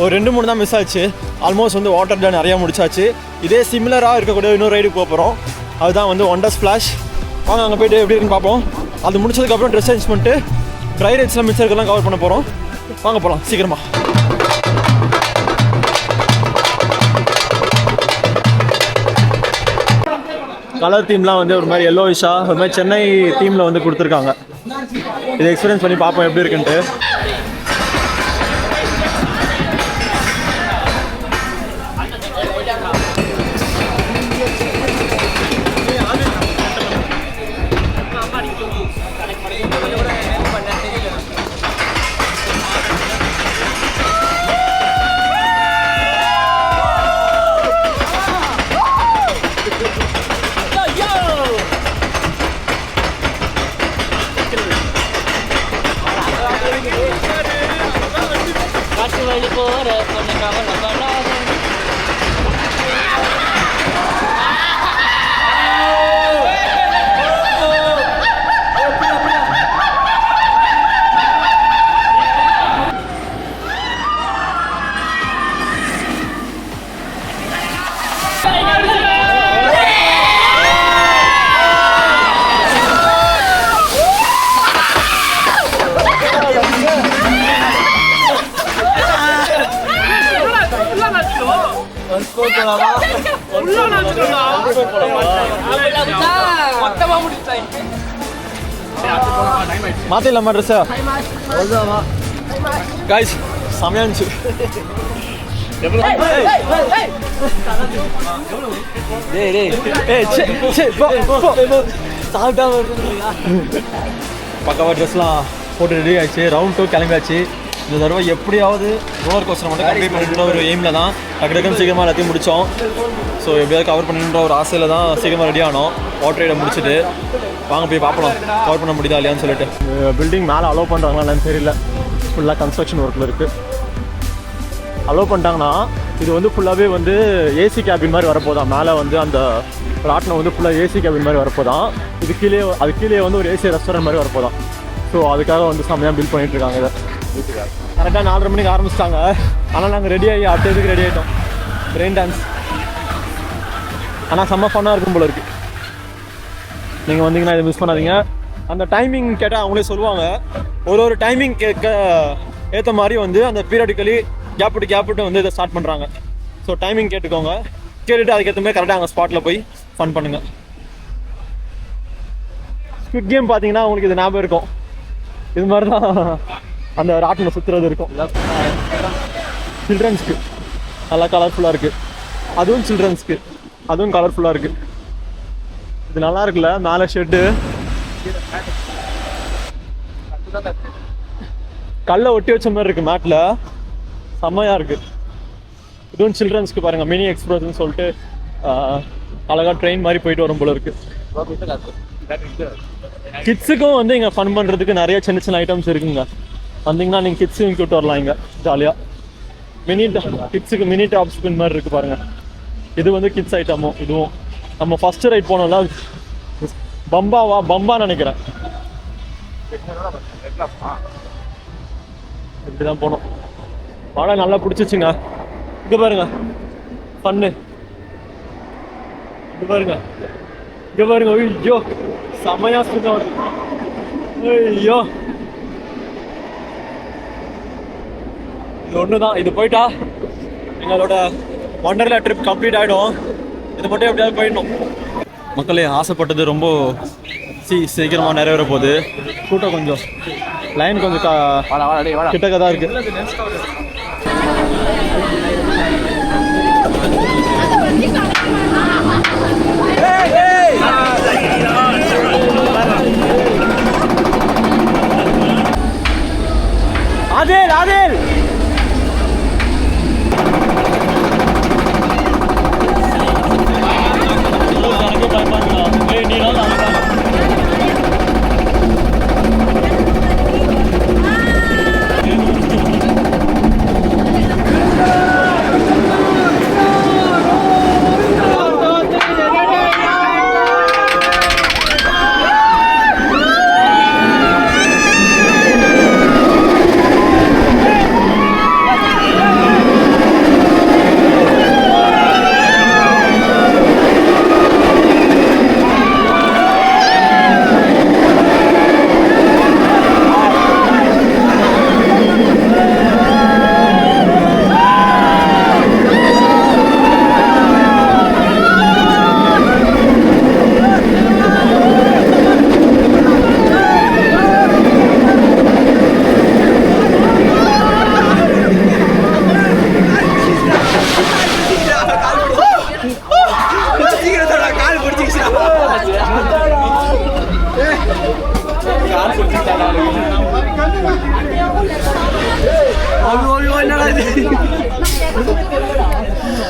ஒரு 2-3 தான் மிஸ் ஆச்சு. ஆல்மோஸ்ட் வந்து வாட்டர் டன் நிறையா முடிச்சாச்சு. இதே சிமிலராக இருக்கக்கூடிய இன்னொரு ரைடுக்கு போக போகிறோம். அதுதான் வந்து ஒண்டர் ஸ்ப்ளாஷ். வாங்க அங்கே போய்ட்டு எப்படி இருக்குன்னு பார்ப்போம். அது முடிச்சதுக்கப்புறம் ட்ரெஸ் சேஞ்ச் பண்ணிட்டு ட்ரை ரைட்ஸ்லாம் மிச்சம் இருக்கலாம் கவர் பண்ண போகிறோம். வாங்க போகலாம் சீக்கிரமாக. கலர் தீம்லாம் வந்து ஒரு மாதிரி எல்லோயிஷாக ஒரு மாதிரி சென்னை தீமில் வந்து கொடுத்துருக்காங்க. இதை எக்ஸ்பீரியன்ஸ் பண்ணி பார்ப்போம் எப்படி இருக்குன்ட்டு. மாத்திடலாமா ட்ரெஸ்ஸா? காய்ஸ் செமையா இருந்துச்சு. பக்காவா ட்ரெஸ்லாம் போட்டு ரெடி ஆயிடுச்சு. ரவுண்ட் 2 கிளம்பியாச்சு. இந்த தடவை எப்படியாவது ரோலர் கோஸ்டர் மட்டும் கம்ப்ளீட் பண்ணிட்டு ஒரு எய்மில் தான் டக்கு சீக்கிரமாக எல்லாத்தையும் முடித்தோம். ஸோ எப்படியாவது கவர் பண்ணணுன்ற ஒரு ஆசையில் தான் சீக்கிரமாக ரெடி ஆனோம். வாட்டர் ரைடை முடிச்சுட்டு வாங்க போய் பார்ப்போம் கவர் பண்ண முடியுதா இல்லையான்னு சொல்லிட்டு. பில்டிங் மேலே அலோவ் பண்ணுறாங்களா என்னன்னு தெரியல. ஃபுல்லாக கன்ஸ்ட்ரக்ஷன் ஒர்க்கில் இருக்குது. அலோவ் பண்ணிட்டாங்கன்னா இது வந்து ஃபுல்லாகவே வந்து ஏசி கேபின் மாதிரி வரப்போதான். மேலே வந்து அந்த ராட்டினம் வந்து ஃபுல்லாக ஏசி கேபின் மாதிரி வரப்போதான். அது கீழே வந்து ஒரு ஏசி ரெஸ்டாரண்ட் மாதிரி வரப்போதான். ஸோ அதுக்காக வந்து செம்மையாக பில்ட் பண்ணிகிட்ருக்காங்க. இதை கரெக்டாக 4:30 மணிக்கு ஆரம்பிச்சிட்டாங்க. ஆனால் நாங்கள் ரெடி ஆகி அடுத்ததுக்கு ரெடி ஆகிட்டோம். ரெயின் டான்ஸ் ஆனால் செம்ம ஃபன்னாக இருக்கும் போல இருக்குது. நீங்கள் வந்தீங்கன்னா இதை மிஸ் பண்ணாதீங்க. அந்த டைமிங் கேட்டால் அவங்களே சொல்லுவாங்க. ஒரு டைமிங் கேட்க ஏற்ற மாதிரி வந்து அந்த பீரியடிக்கலி கேப்பிட்டு வந்து இதை ஸ்டார்ட் பண்ணுறாங்க. ஸோ டைமிங் கேட்டுக்கோங்க. கேட்டுட்டு அதுக்கேற்ற மாதிரி கரெக்டாக அங்கே ஸ்பாட்டில் போய் ஃபன் பண்ணுங்கள். ஸ்குவிட் கேம் பார்த்தீங்கன்னா உங்களுக்கு இது ஞாபகம் இருக்கும். இது மாதிரி தான் அந்த ராட்டினம் சுற்றுறது இருக்கும். சில்ட்ரன்ஸ்க்கு நல்லா கலர்ஃபுல்லாக இருக்குது. அதுவும் சில்ட்ரன்ஸ்க்கு அதுவும் கலர்ஃபுல்லாக இருக்குது. இது நல்லா இருக்குல்ல. மேலே ஷெட்டு கல்லை ஒட்டி வச்ச மாதிரி இருக்குது. மேட்டில் செம்மையாக இருக்குது. இதுவும் சில்ட்ரன்ஸ்க்கு பாருங்கள். மினி எக்ஸ்பிரஸ்ன்னு சொல்லிட்டு அழகாக ட்ரெயின் மாதிரி போயிட்டு வரும் போல இருக்குது. கிட்ஸுக்கும் வந்து இங்கே ஃபன் பண்ணுறதுக்கு நிறைய சின்ன ஐட்டம்ஸ் இருக்குங்க. வந்தீங்கன்னா நீங்கள் கிட்ஸும் கூப்பிட்டு வரலாம். இங்கே ஜாலியாக கிட்ஸுக்கு மினி டாப் ஸ்பின் மாதிரி இருக்குது பாருங்கள். இது வந்து கிட்ஸ் ஐட்டமும். இதுவும் நம்ம ஃபஸ்ட்டு ரைட் போனோம்ல பம்பா நினைக்கிறேன். இப்படி தான் போனோம். மழை நல்லா பிடிச்சிச்சுங்க. இங்கே பாருங்க ஃபன்னு. இங்கே பாருங்க ஐயோ செம்மையா சுத்தம் வருது. ஐயோ இது ஒன்று தான். இது போயிட்டா எங்களோட ஒண்டர்லா ட்ரிப் கம்ப்ளீட் ஆகிடும். இது மட்டும் எப்படியாவது போயிடணும். மக்களே ஆசைப்பட்டது ரொம்ப சீக்கிரமாக நிறைவேற போகுது. கூட்டம் கொஞ்சம் லைன் கொஞ்சம் கிட்டக்க தான் இருக்கு. ஆதில்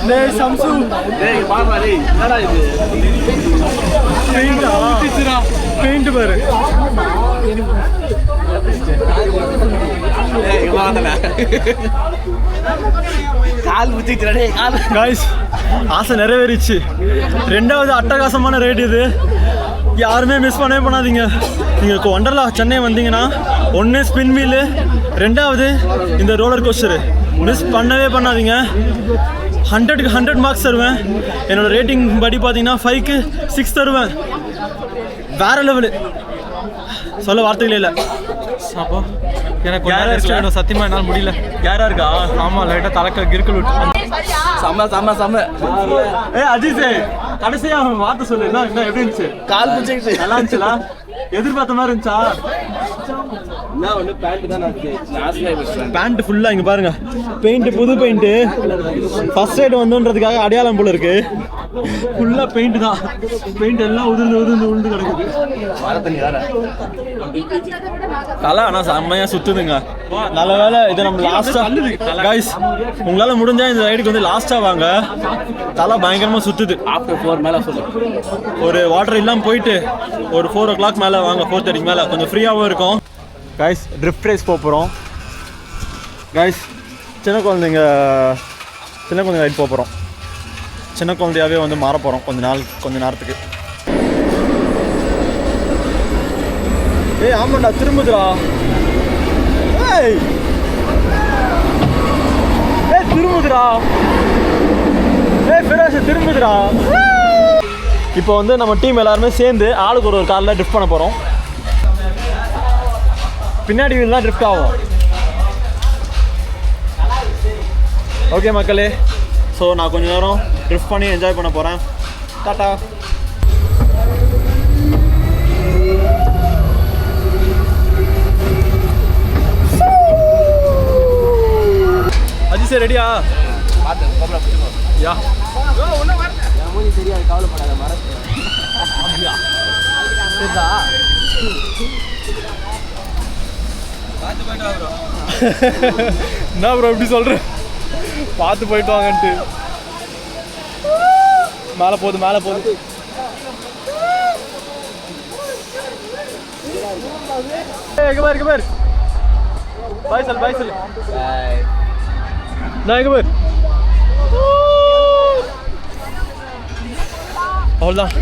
டேய் சம்சு டேய் பாருடா டேய் என்னடா இது பெயிண்ட் பாரு டேய் வாடா கால் முத்திட்டடா டேய் கால் காய்ஸ் ஆசை நிறைவேறிச்சு. 2வது அட்டகாசமான ரைடு இது, யாருமே மிஸ் பண்ணவே பண்ணாதீங்க. நீங்கள் ஒண்டர்லா சென்னை வந்தீங்கன்னா 1 ஸ்பின் வீலு, 2வது இந்த ரோலர் கோஸ்டரு மிஸ் பண்ணவே பண்ணாதீங்க. 100க்கு 100 மார்க்ஸ் தருவேன். என்னோட ரேட்டிங் படி பார்த்தீங்கன்னா 5க்கு 6 தருவேன். வேற லெவலு, சொல்ல வார்த்தைகளே இல்லை. அப்போ எனக்கு வேணும் சத்தியமாக என்னால் முடியல. யாரா இருக்கா? ஆமாம், லைட்டாக தலைக்க கிறுக்கல் விட்டு செம்ம செம்ம செம்ம. அஜித் கடைசியா வார்த்தை சொல்லு. என்ன எப்படி இருந்துச்சு? கால் பிடிச்சிக்கிச்சு. நல்லா இருந்துச்சுல? எதிர்பார்த்த மாதிரி இருந்துச்சா? நான் ஒன்று பேண்ட் தான் நான் பேண்ட் ஃபுல்லாக இங்கே பாருங்க, பெயிண்ட் புது பெயிண்ட்டு. ஃபர்ஸ்ட் ரைடு வந்தோன்றதுக்காக அடையாளம் போல இருக்கு. ஃபுல்லாக பெயிண்ட் தான், பெயிண்ட் எல்லாம் உதிர்ந்து கிடக்குது. வர தண்ணி வேற தலை ஆனால் செம்மையாக சுற்றுதுங்க. நல்ல வேலை இது நம்ம லாஸ்ட்டாக. கைஸ் உங்களால் முடிஞ்சா இந்த ரைடுக்கு வந்து லாஸ்ட்டாக வாங்க. தலை பயங்கரமாக சுற்றுது. ஆஃப்டர் 4 மேலே சொல்லு. ஒரு வாட்டர் இல்லாமல் போயிட்டு ஒரு 4 o'clock மேலே வாங்க. 4:30 மேலே கொஞ்சம் ஃப்ரீயாகவும் இருக்கும். கைஸ் ட்ரிஃப்ட் ரேஸ் போகிறோம். கைஸ் சின்ன குழந்தைங்க ரைட் போகிறோம். சின்ன குழந்தையாகவே வந்து மாற போகிறோம் கொஞ்ச நேரத்துக்கு. ஏய் ஆமாண்டா, திரும்புதுடா. ஏய் திரும்புதுடா. ஃபிராஷ் திரும்புதுடா. இப்போ வந்து நம்ம டீம் எல்லாருமே சேர்ந்து ஆளுக்கு ஒரு காரில் ட்ரிஃப்ட் பண்ண போகிறோம். பின்னாடி வீல் தான் ட்ரிஃப்ட் ஆகும். ஓகே மக்களே, ஸோ நான் கொஞ்சம் நேரம் ட்ரிஃப்ட் பண்ணி என்ஜாய் பண்ண போகிறேன். டாட்டா. அஜித் சார் ரெடியா? யா என்ன ப்ரோ எப்படி சொல்ற? பார்த்து போயிட்டு வாங்கன்ட்டு. மேலே போகுது. எங்க பாரு பாய் சொல். நான் எங்க பாரு. அவ்வளோதான்,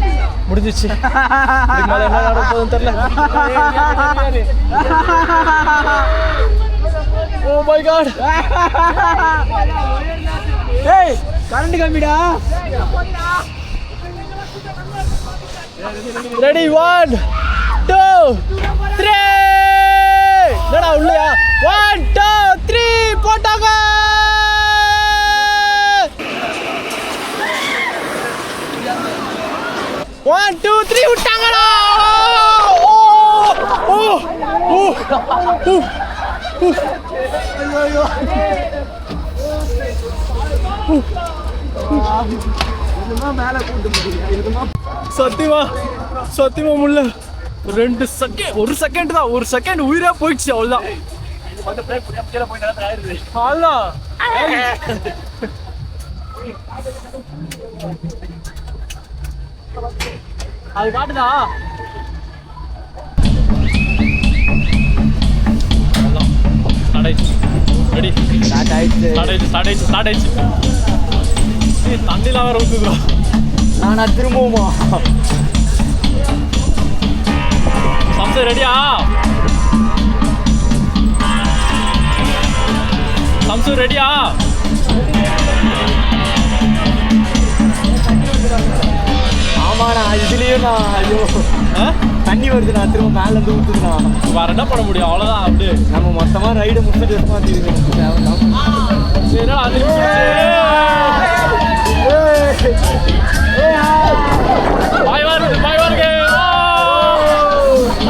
முடிஞ்சிச்சு. இதுக்கு மேலே என்ன நடக்க போகுதுன்னு தெரியல. Oh my god. ஏய் கரண்ட் கம்மிடா. ரெடி 1 2 3. என்னடா உள்ளயா? 1 2 3 போட்டாங்க. 1 2 3 விட்டாங்கடா. சத்தியமா முல்ல 2 செகண்ட், 1 செகண்ட் தான், 1 செகண்ட் உயிரா போயிடுச்சு. அவ்வளோதான். அது காட்டுதா? தண்ணிலாம் வேற ஊத்துதுடா. நான் திரும்பவுமா? சம்சு ரெடியா? சம்சு ரெடியா? ஆமாண்ணா, இதுலேயும் நான் ஐயோ தண்ணி வருது. நான் திரும்ப மேலே இருந்து ஊற்றுதுண்ணா. வேற என்ன பண்ண முடியும்? அவ்வளோதான். அப்படியே நம்ம மொத்தமாக ரைடு முடிச்சுட்டு பாய் வருது.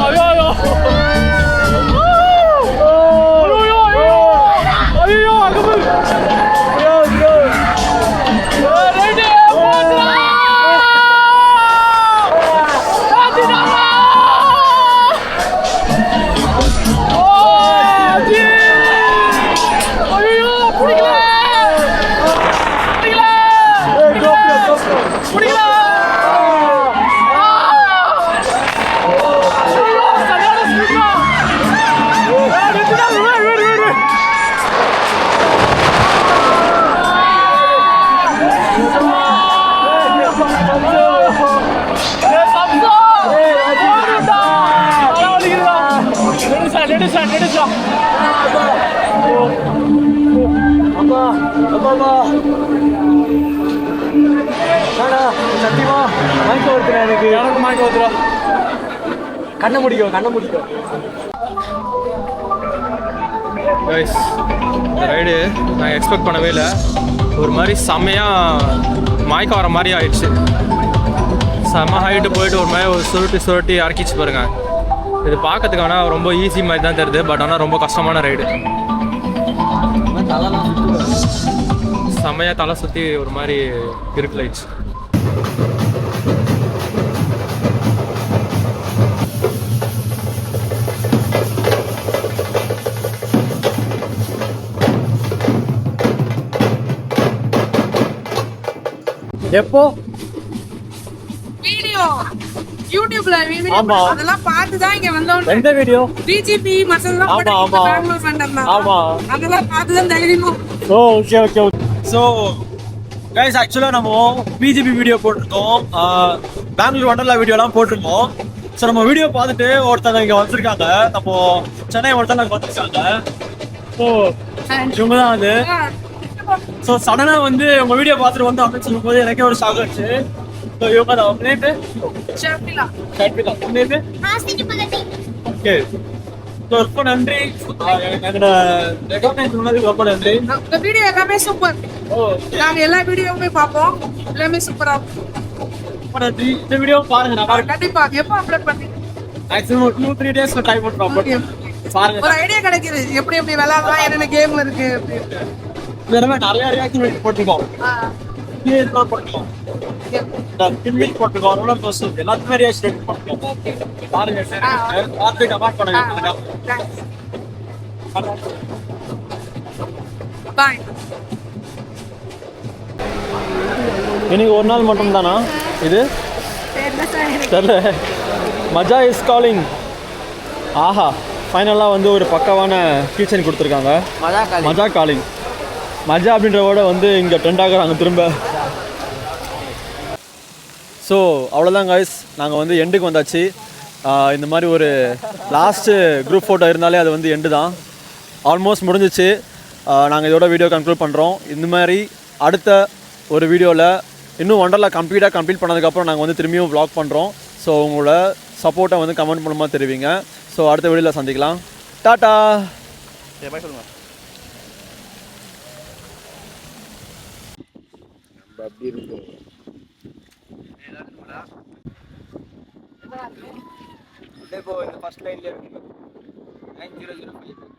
ஐயோ அங்கே ஐயோ பாபா சத்தியமா மயக்க வருத்துறேன் எனக்கு மயக்க வருத்துறா கண்ணை முடிக்கும் கைஸ் ரைடு நான் எக்ஸ்பெக்ட் பண்ணவே இல்லை ஒரு மாதிரி செம்மையாக மயக்கம் வர மாதிரி ஆயிடுச்சு செம்ம ஹைட்டு போயிட்டு ஒரு மாதிரி ஒரு சுருட்டி இறக்கிச்சு பாருங்க இது பார்க்கறதுக்கு ஆனால் ரொம்ப ஈஸி மாதிரி தான் தெரியுது பட் ஆனால் ரொம்ப கஷ்டமான ரைடு செம்மையாக தலை சுற்றி ஒரு மாதிரி இருக்கலாயிடுச்சு எப்போ வீடியோ யூடியூப்ல வீடியோ ஆமா. அதெல்லாம் பார்த்து தான் இங்க வந்தோம். எந்த வீடியோ பிஜிபி மத்ததெல்லாம் ஆமா, போட்டு ஆமா. பெங்களூர் வந்தோம்னா ஆமா. அதெல்லாம் பார்த்து தான் தைரியமா ஓ ஓகே ஸோ கைஸ் ஆக்சுவலாக நம்ம பிஜிபி வீடியோ போட்டிருக்கோம் பெங்களூர் வண்டர்லா வீடியோலாம் போட்டிருக்கோம் ஸோ நம்ம வீடியோ பார்த்துட்டு ஒருத்தங்க இங்கே வந்திருக்காங்க நம்ம சென்னை ஒருத்தங்க வந்திருக்காங்க ஸோ இவங்க தான் அது ஸோ சடனாக வந்து உங்கள் வீடியோ பார்த்துட்டு வந்து அப்படின்னு சொல்லும்போது எனக்கே ஒரு ஷாக் ஆச்சு ஸோ இவங்க தான் உங்க நேட்டு ஷர்மிளா ஷர்மிளா உங்க நேட்டு ஓகே ஸோ ரொம்ப நன்றி என்னோட ரெக்கமெண்ட் பண்ணதுக்கு ரொம்ப நன்றி இந்த வீடியோ எல்லாமே சூப்பர். ஓ நாங்க எல்லா வீடியோவுமே பார்ப்போம். எல்லாமே சூப்பரா இருக்கும். ரொம்ப நன்றி இந்த வீடியோ பாருங்க நல்லா இருக்கு கண்டிப்பா எப்போ அப்லோட் பண்ணீங்க? மேக்ஸிமம் 2-3 days டைம் பண்ணுறோம் பாருங்க ஒரு ஐடியா கிடைக்குது எப்படி எப்படி விளையாடலாம் என்னென்ன கேம் இருக்கு அப்படின்னு. இதெல்லாமே நிறைய ரியாக்ஷன் போட்டிருக்கோம் இதெல்லாம் போட்டிருக்கோம் கிம்மில் போட்டிருக்கோம் ரோலர் கோஸ்டர் எல்லாத்துக்குமே ரியாக்ஷன் போட்டிருக்கோம் பாருங்க பார்த்து கமெண்ட் பண்ணுங்க பாய். இன்னைக்கு ஒரு நாள் மட்டும் தானா இது தெரியல மஜா இஸ் காலிங் ஆஹா ஃபைனலாக வந்து ஒரு பக்காவான கீச்சன் கொடுத்துருக்காங்க மஜா காலிங் மஜா அப்படின்ற வேர்டை வந்து இங்கே ட்ரெண்ட் ஆகுறாங்க திரும்ப ஸோ அவ்வளோதான் காய்ஸ் நாங்கள் வந்து எண்டுக்கு வந்தாச்சு இந்த மாதிரி ஒரு லாஸ்ட்டு குரூப் ஃபோட்டோ இருந்தாலே அது வந்து எண்டு தான் ஆல்மோஸ்ட் முடிஞ்சிச்சு நாங்கள் இதோட வீடியோ கன்க்ளூட் பண்ணுறோம் இந்த மாதிரி அடுத்த ஒரு வீடியோவில் இன்னும் ஒண்டர்லா கம்ப்ளீட் பண்ணதுக்கப்புறம் நாங்கள் வந்து திரும்பியும் vlog பண்ணுறோம் ஸோ உங்களோட சப்போர்ட்டை வந்து கமெண்ட் மூலமாக தெரிவிங்க ஸோ அடுத்த வீடியோவில் சந்திக்கலாம் டாட்டா சொல்லுங்க இப்போ இந்த ஃபர்ஸ்ட் லைன்ல இருக்கு 9005